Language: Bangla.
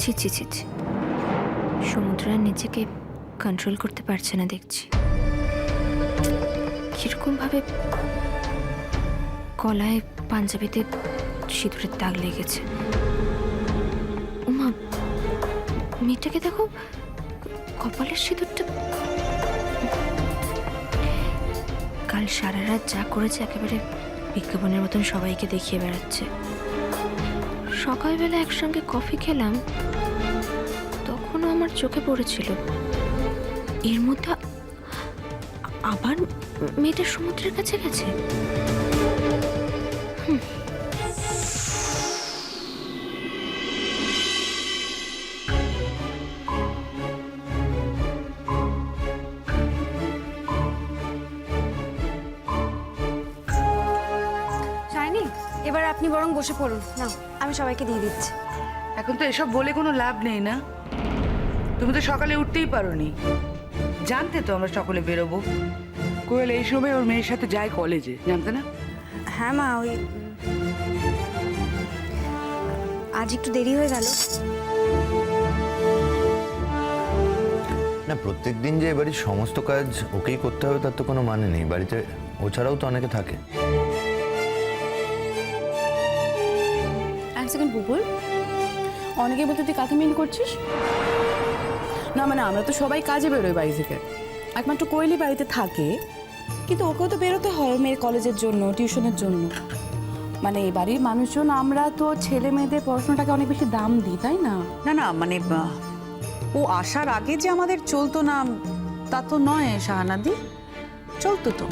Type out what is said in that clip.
ছি ছি ছি ছি, সমুদ্র আর নিজেকে কন্ট্রোল করতে পারছে না দেখছি। কিরকম ভাবে গলায় পাঞ্জাবিতে সিঁদুরের দাগ লেগেছে। উমা, মেয়েটাকে দেখো, কপালের সিঁদুরটা। কাল সারা রাত যা করেছে একেবারে বিজ্ঞাপনের মতন সবাইকে দেখিয়ে বেড়াচ্ছে। সকালবেলা একসঙ্গে কফি খেলাম, তখনও আমার চোখে পড়েছিল এর মধ্যে আবার মেয়েটা সমুদ্রের কাছে গেছে। শাইনি, এবার আপনি বরং বসে পড়ুন না, আমি সবাইকে দিয়ে দিচ্ছি। এখন তো এসব বলে কোনো লাভ নেই না। তুমি তো সকালে উঠতেই পারোনি, জানতে তো আমরা সকলে বেরোবো। কোয়েল এই সময় ওর মেয়ের সাথে যায় কলেজে, জানতে না? হ্যাঁ মা, ওই আজ একটু দেরি হয়ে গেল। না, প্রত্যেকদিন যে বাড়ির সমস্ত কাজ ওকেই করতে হবে তার তো কোনো মানে নেই। বাড়িতে ও ছাড়াও তো অনেকে থাকে। এক সেকেন্ড বুবুল, অনেকে বলতে তুই কাকে মিন করছিস? না মানে আমরা তো সবাই কাজে বেরোই বাড়ি থেকে, একমাত্র কোয়েলি বাড়িতে থাকে, কিন্তু ওকেও তো বেরোতে হয় মেয়ের কলেজের জন্য, টিউশনের জন্য। মানে এই বাড়ির মানুষজন আমরা তো ছেলে মেয়েদের পড়াশোনাটাকে অনেক বেশি দাম দিই, তাই না? না না, মানে ও আসার আগে যে আমাদের চলতো না তা তো নয় শাহানাদি, চলতো তো।